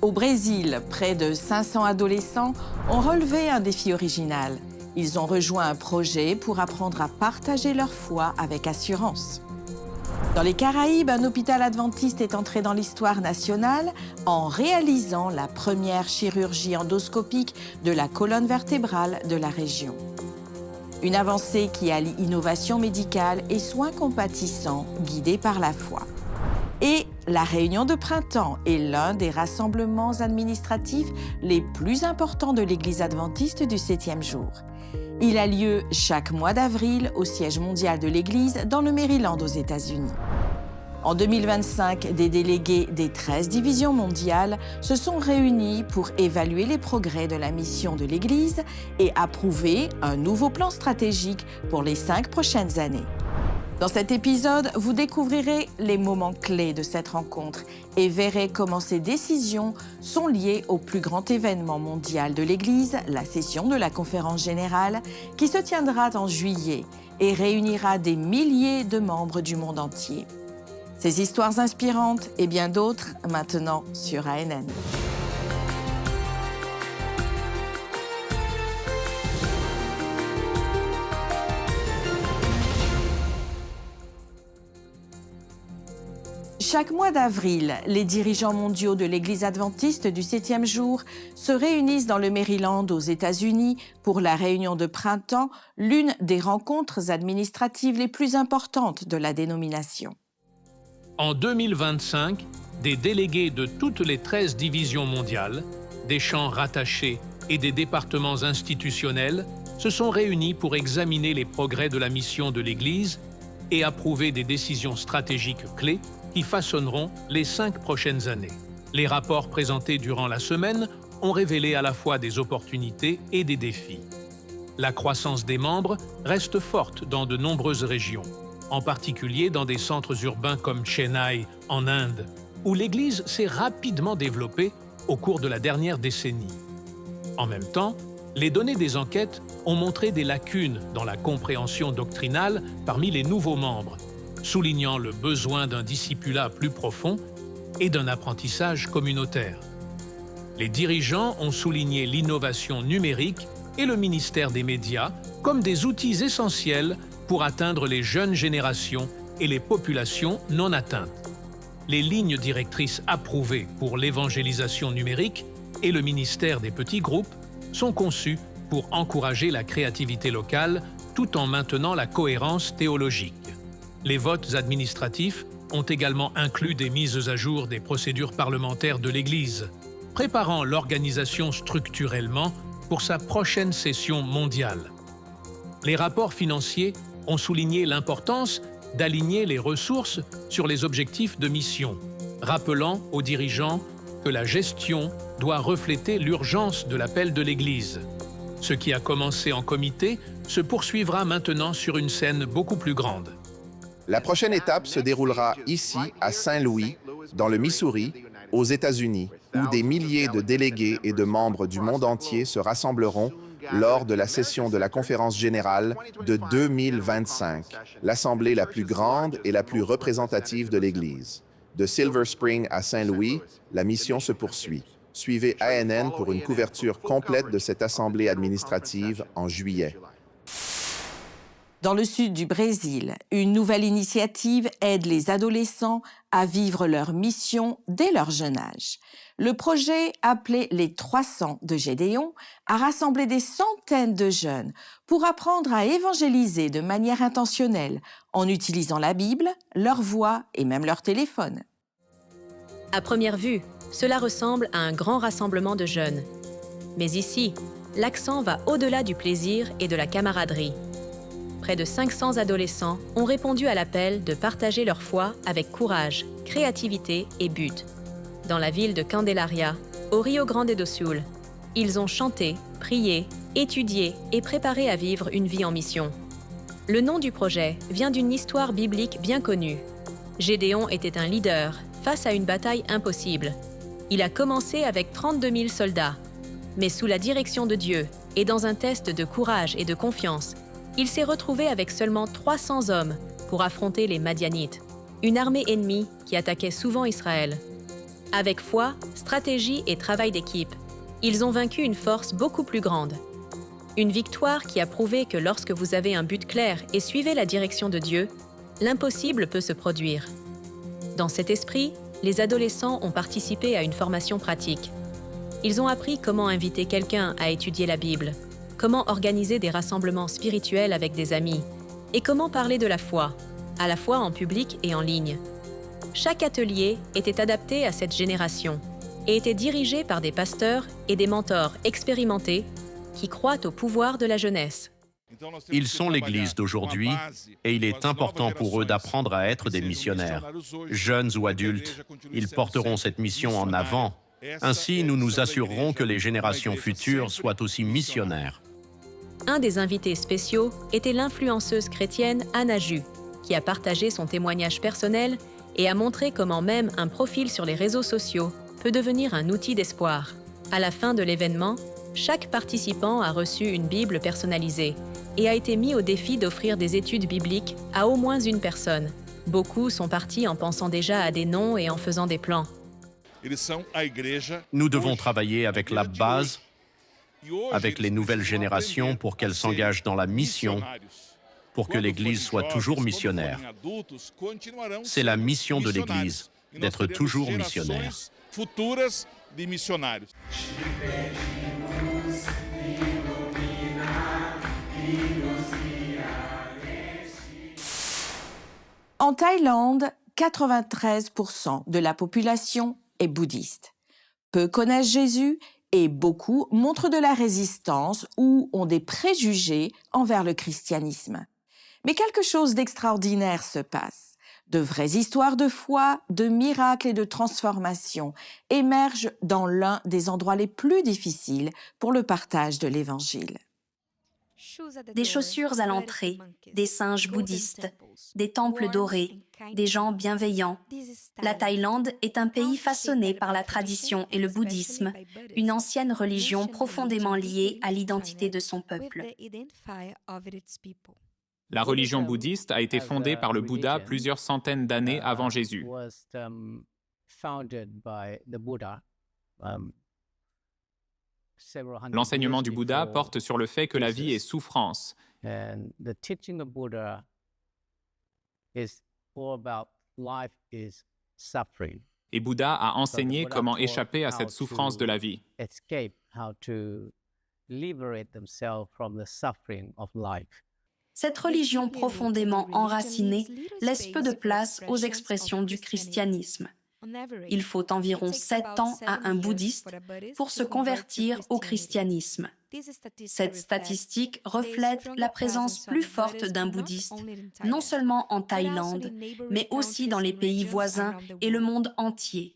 Au Brésil, près de 500 adolescents ont relevé un défi original. Ils ont rejoint un projet pour apprendre à partager leur foi avec assurance. Dans les Caraïbes, un hôpital adventiste est entré dans l'histoire nationale en réalisant la première chirurgie endoscopique de la colonne vertébrale de la région. Une avancée qui allie innovation médicale et soins compatissants guidés par la foi. Et la réunion de printemps est l'un des rassemblements administratifs les plus importants de l'Église adventiste du 7e jour. Il a lieu chaque mois d'avril au siège mondial de l'Église dans le Maryland aux États-Unis. En 2025, des délégués des 13 divisions mondiales se sont réunis pour évaluer les progrès de la mission de l'Église et approuver un nouveau plan stratégique pour les 5 prochaines années. Dans cet épisode, vous découvrirez les moments clés de cette rencontre et verrez comment ces décisions sont liées au plus grand événement mondial de l'Église, la session de la Conférence générale, qui se tiendra en juillet et réunira des milliers de membres du monde entier. Ces histoires inspirantes et bien d'autres maintenant sur ANN. Chaque mois d'avril, les dirigeants mondiaux de l'Église adventiste du 7e jour se réunissent dans le Maryland aux États-Unis pour la réunion de printemps, l'une des rencontres administratives les plus importantes de la dénomination. En 2025, des délégués de toutes les 13 divisions mondiales, des champs rattachés et des départements institutionnels se sont réunis pour examiner les progrès de la mission de l'Église et approuver des décisions stratégiques clés qui façonneront les 5 prochaines années. Les rapports présentés durant la semaine ont révélé à la fois des opportunités et des défis. La croissance des membres reste forte dans de nombreuses régions, en particulier dans des centres urbains comme Chennai, en Inde, où l'Église s'est rapidement développée au cours de la dernière décennie. En même temps, les données des enquêtes ont montré des lacunes dans la compréhension doctrinale parmi les nouveaux membres, soulignant le besoin d'un discipulat plus profond et d'un apprentissage communautaire. Les dirigeants ont souligné l'innovation numérique et le ministère des médias comme des outils essentiels pour atteindre les jeunes générations et les populations non atteintes. Les lignes directrices approuvées pour l'évangélisation numérique et le ministère des petits groupes sont conçues pour encourager la créativité locale tout en maintenant la cohérence théologique. Les votes administratifs ont également inclus des mises à jour des procédures parlementaires de l'Église, préparant l'organisation structurellement pour sa prochaine session mondiale. Les rapports financiers ont souligné l'importance d'aligner les ressources sur les objectifs de mission, rappelant aux dirigeants que la gestion doit refléter l'urgence de l'appel de l'Église. Ce qui a commencé en comité se poursuivra maintenant sur une scène beaucoup plus grande. La prochaine étape se déroulera ici, à Saint-Louis, dans le Missouri, aux États-Unis, où des milliers de délégués et de membres du monde entier se rassembleront lors de la session de la Conférence générale de 2025, l'assemblée la plus grande et la plus représentative de l'Église. De Silver Spring à Saint-Louis, la mission se poursuit. Suivez ANN pour une couverture complète de cette assemblée administrative en juillet. Dans le sud du Brésil, une nouvelle initiative aide les adolescents à vivre leur mission dès leur jeune âge. Le projet, appelé les 300 de Gédéon, a rassemblé des centaines de jeunes pour apprendre à évangéliser de manière intentionnelle en utilisant la Bible, leur voix et même leur téléphone. À première vue, cela ressemble à un grand rassemblement de jeunes. Mais ici, l'accent va au-delà du plaisir et de la camaraderie. Près de 500 adolescents ont répondu à l'appel de partager leur foi avec courage, créativité et but. Dans la ville de Candelaria, au Rio Grande do Sul, ils ont chanté, prié, étudié et préparé à vivre une vie en mission. Le nom du projet vient d'une histoire biblique bien connue. Gédéon était un leader face à une bataille impossible. Il a commencé avec 32 000 soldats. Mais sous la direction de Dieu et dans un test de courage et de confiance, il s'est retrouvé avec seulement 300 hommes pour affronter les Madianites, une armée ennemie qui attaquait souvent Israël. Avec foi, stratégie et travail d'équipe, ils ont vaincu une force beaucoup plus grande. Une victoire qui a prouvé que lorsque vous avez un but clair et suivez la direction de Dieu, l'impossible peut se produire. Dans cet esprit, les adolescents ont participé à une formation pratique. Ils ont appris comment inviter quelqu'un à étudier la Bible, comment organiser des rassemblements spirituels avec des amis, et comment parler de la foi, à la fois en public et en ligne. Chaque atelier était adapté à cette génération et était dirigé par des pasteurs et des mentors expérimentés qui croient au pouvoir de la jeunesse. Ils sont l'Église d'aujourd'hui et il est important pour eux d'apprendre à être des missionnaires. Jeunes ou adultes, ils porteront cette mission en avant. Ainsi, nous nous assurerons que les générations futures soient aussi missionnaires. Un des invités spéciaux était l'influenceuse chrétienne Anna Ju, qui a partagé son témoignage personnel et a montré comment même un profil sur les réseaux sociaux peut devenir un outil d'espoir. À la fin de l'événement, chaque participant a reçu une Bible personnalisée et a été mis au défi d'offrir des études bibliques à au moins une personne. Beaucoup sont partis en pensant déjà à des noms et en faisant des plans. Nous devons travailler avec la base, avec les nouvelles générations pour qu'elles s'engagent dans la mission, pour que l'Église soit toujours missionnaire. C'est la mission de l'Église, d'être toujours missionnaire. En Thaïlande, 93% de la population est bouddhiste. Peu connaissent Jésus et beaucoup montrent de la résistance ou ont des préjugés envers le christianisme. Mais quelque chose d'extraordinaire se passe. De vraies histoires de foi, de miracles et de transformation émergent dans l'un des endroits les plus difficiles pour le partage de l'Évangile. Des chaussures à l'entrée, des singes bouddhistes, des temples dorés, des gens bienveillants. La Thaïlande est un pays façonné par la tradition et le bouddhisme, une ancienne religion profondément liée à l'identité de son peuple. La religion bouddhiste a été fondée par le Bouddha plusieurs centaines d'années avant Jésus. L'enseignement du Bouddha porte sur le fait que la vie est souffrance. Et Bouddha a enseigné comment échapper à cette souffrance de la vie. Cette religion profondément enracinée laisse peu de place aux expressions du christianisme. Il faut environ 7 ans à un bouddhiste pour se convertir au christianisme. Cette statistique reflète la présence plus forte d'un bouddhiste, non seulement en Thaïlande, mais aussi dans les pays voisins et le monde entier.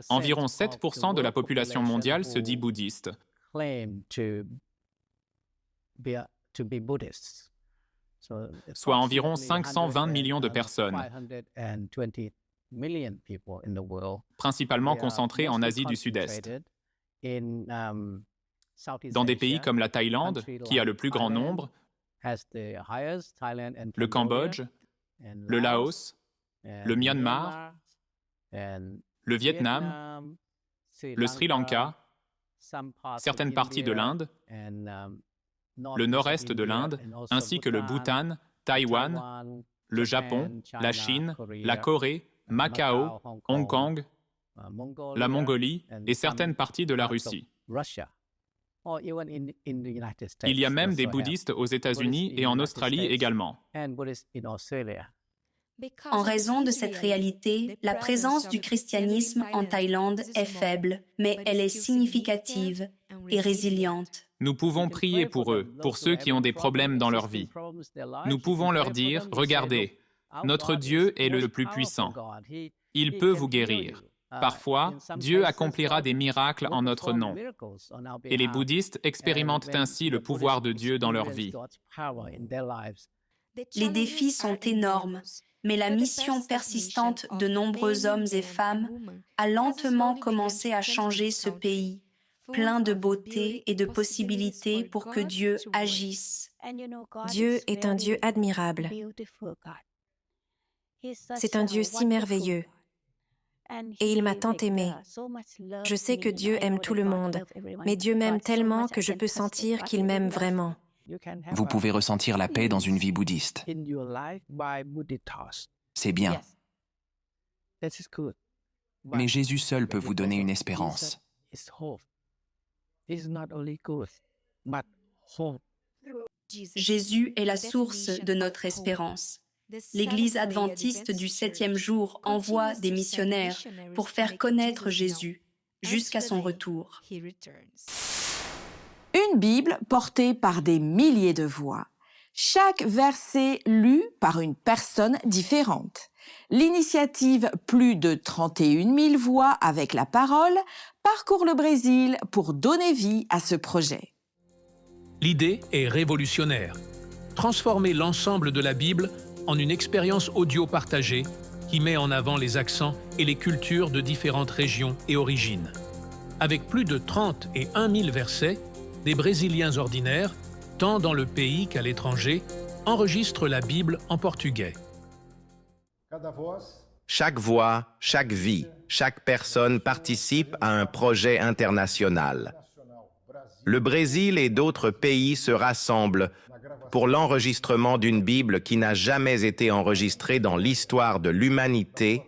Environ 7% de la population mondiale se dit bouddhiste. Soit environ 520 millions de personnes, principalement concentrées en Asie du Sud-Est. Dans des pays comme la Thaïlande, qui a le plus grand nombre, le Cambodge, le Laos, le Myanmar, le Vietnam, le Sri Lanka, certaines parties de l'Inde, le nord-est de l'Inde, ainsi que le Bhoutan, Taïwan, le Japon, la Chine, la Corée, Macao, Hong Kong, la Mongolie et certaines parties de la Russie. Il y a même des bouddhistes aux États-Unis et en Australie également. En raison de cette réalité, la présence du christianisme en Thaïlande est faible, mais elle est significative et résiliente. Nous pouvons prier pour eux, pour ceux qui ont des problèmes dans leur vie. Nous pouvons leur dire, regardez, notre Dieu est le plus puissant. Il peut vous guérir. Parfois, Dieu accomplira des miracles en notre nom. Et les bouddhistes expérimentent ainsi le pouvoir de Dieu dans leur vie. Les défis sont énormes, mais la mission persistante de nombreux hommes et femmes a lentement commencé à changer ce pays, plein de beauté et de possibilités pour que Dieu agisse. Dieu est un Dieu admirable. C'est un Dieu si merveilleux. Et il m'a tant aimé. Je sais que Dieu aime tout le monde, mais Dieu m'aime tellement que je peux sentir qu'il m'aime vraiment. Vous pouvez ressentir la paix dans une vie bouddhiste. C'est bien. Mais Jésus seul peut vous donner une espérance. Jésus est la source de notre espérance. L'Église adventiste du 7e jour envoie des missionnaires pour faire connaître Jésus jusqu'à son retour. Une Bible portée par des milliers de voix. Chaque verset lu par une personne différente. L'initiative Plus de 31 000 voix avec la parole parcourt le Brésil pour donner vie à ce projet. L'idée est révolutionnaire. Transformer l'ensemble de la Bible en une expérience audio partagée qui met en avant les accents et les cultures de différentes régions et origines. Avec plus de 31 000 versets, des Brésiliens ordinaires, tant dans le pays qu'à l'étranger, enregistrent la Bible en portugais. Chaque voix, chaque vie, chaque personne participe à un projet international. Le Brésil et d'autres pays se rassemblent pour l'enregistrement d'une Bible qui n'a jamais été enregistrée dans l'histoire de l'humanité,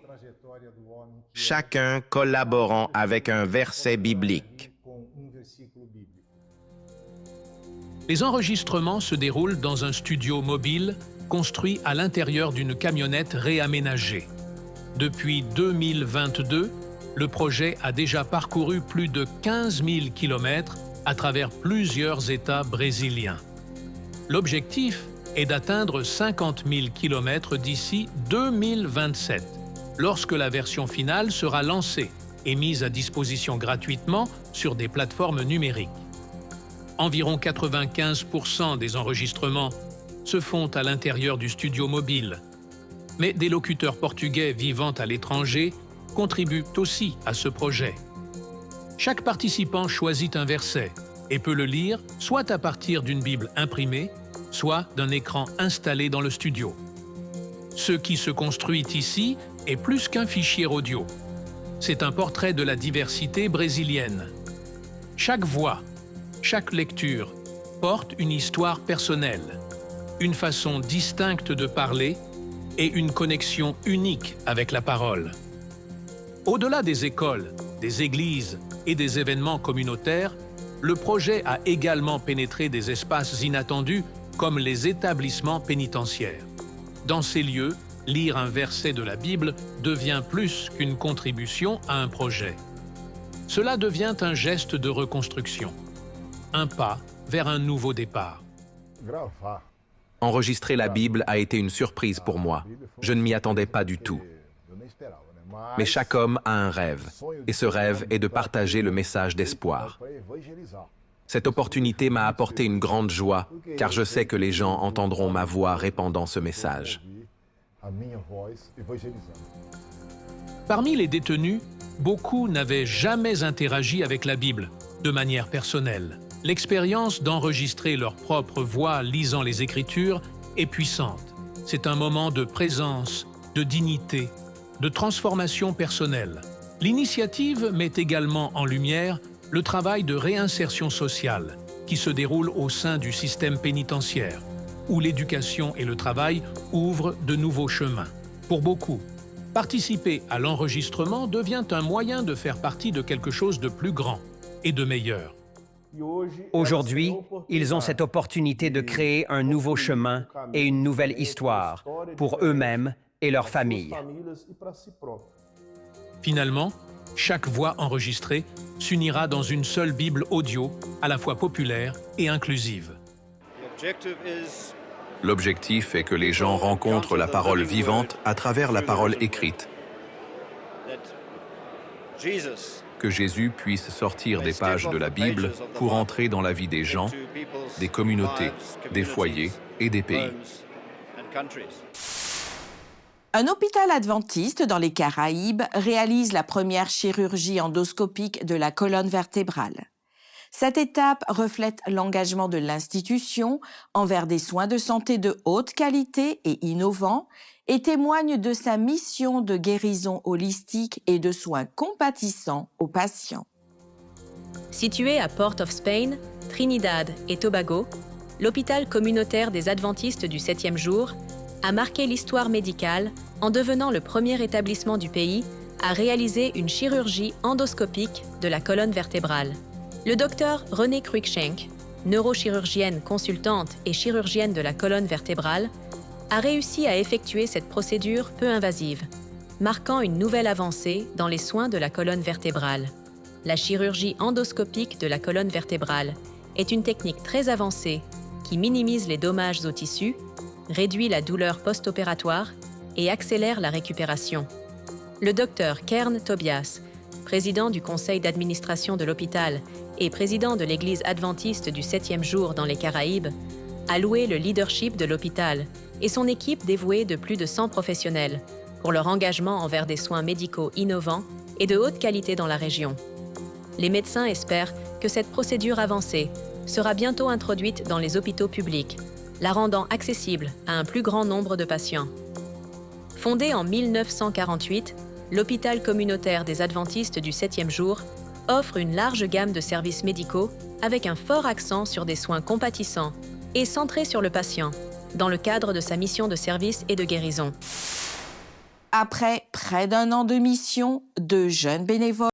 chacun collaborant avec un verset biblique. Les enregistrements se déroulent dans un studio mobile construit à l'intérieur d'une camionnette réaménagée. Depuis 2022, le projet a déjà parcouru plus de 15 000 kilomètres à travers plusieurs États brésiliens. L'objectif est d'atteindre 50 000 kilomètres d'ici 2027, lorsque la version finale sera lancée et mise à disposition gratuitement sur des plateformes numériques. Environ 95% des enregistrements se font à l'intérieur du studio mobile. Mais des locuteurs portugais vivant à l'étranger contribuent aussi à ce projet. Chaque participant choisit un verset et peut le lire soit à partir d'une Bible imprimée, soit d'un écran installé dans le studio. Ce qui se construit ici est plus qu'un fichier audio. C'est un portrait de la diversité brésilienne. Chaque voix, chaque lecture porte une histoire personnelle, une façon distincte de parler et une connexion unique avec la parole. Au-delà des écoles, des églises et des événements communautaires, le projet a également pénétré des espaces inattendus comme les établissements pénitentiaires. Dans ces lieux, lire un verset de la Bible devient plus qu'une contribution à un projet. Cela devient un geste de reconstruction, un pas vers un nouveau départ. Enregistrer la Bible a été une surprise pour moi. Je ne m'y attendais pas du tout. Mais chaque homme a un rêve, et ce rêve est de partager le message d'espoir. Cette opportunité m'a apporté une grande joie, car je sais que les gens entendront ma voix répandant ce message. Parmi les détenus, beaucoup n'avaient jamais interagi avec la Bible de manière personnelle. L'expérience d'enregistrer leur propre voix lisant les Écritures est puissante. C'est un moment de présence, de dignité, de transformation personnelle. L'initiative met également en lumière le travail de réinsertion sociale qui se déroule au sein du système pénitentiaire, où l'éducation et le travail ouvrent de nouveaux chemins. Pour beaucoup, participer à l'enregistrement devient un moyen de faire partie de quelque chose de plus grand et de meilleur. Aujourd'hui, ils ont cette opportunité de créer un nouveau chemin et une nouvelle histoire pour eux-mêmes et leurs familles. Finalement, chaque voix enregistrée s'unira dans une seule Bible audio, à la fois populaire et inclusive. L'objectif est que les gens rencontrent la parole vivante à travers la parole écrite. Que Jésus puisse sortir des pages de la Bible pour entrer dans la vie des gens, des communautés, des foyers et des pays. Un hôpital adventiste dans les Caraïbes réalise la première chirurgie endoscopique de la colonne vertébrale. Cette étape reflète l'engagement de l'institution envers des soins de santé de haute qualité et innovants et témoigne de sa mission de guérison holistique et de soins compatissants aux patients. Situé à Port of Spain, Trinidad et Tobago, l'hôpital communautaire des Adventistes du 7e jour a marqué l'histoire médicale en devenant le premier établissement du pays à réaliser une chirurgie endoscopique de la colonne vertébrale. Le docteur René Cruikshank, neurochirurgienne consultante et chirurgienne de la colonne vertébrale, a réussi à effectuer cette procédure peu invasive, marquant une nouvelle avancée dans les soins de la colonne vertébrale. La chirurgie endoscopique de la colonne vertébrale est une technique très avancée qui minimise les dommages aux tissus, réduit la douleur post-opératoire et accélère la récupération. Le docteur Kern Tobias, président du conseil d'administration de l'hôpital et président de l'Église adventiste du 7e jour dans les Caraïbes, a loué le leadership de l'hôpital et son équipe dévouée de plus de 100 professionnels pour leur engagement envers des soins médicaux innovants et de haute qualité dans la région. Les médecins espèrent que cette procédure avancée sera bientôt introduite dans les hôpitaux publics, la rendant accessible à un plus grand nombre de patients. Fondé en 1948, l'hôpital communautaire des Adventistes du 7e jour offre une large gamme de services médicaux avec un fort accent sur des soins compatissants et centrés sur le patient, dans le cadre de sa mission de service et de guérison. Après près d'un an de mission, de jeunes bénévoles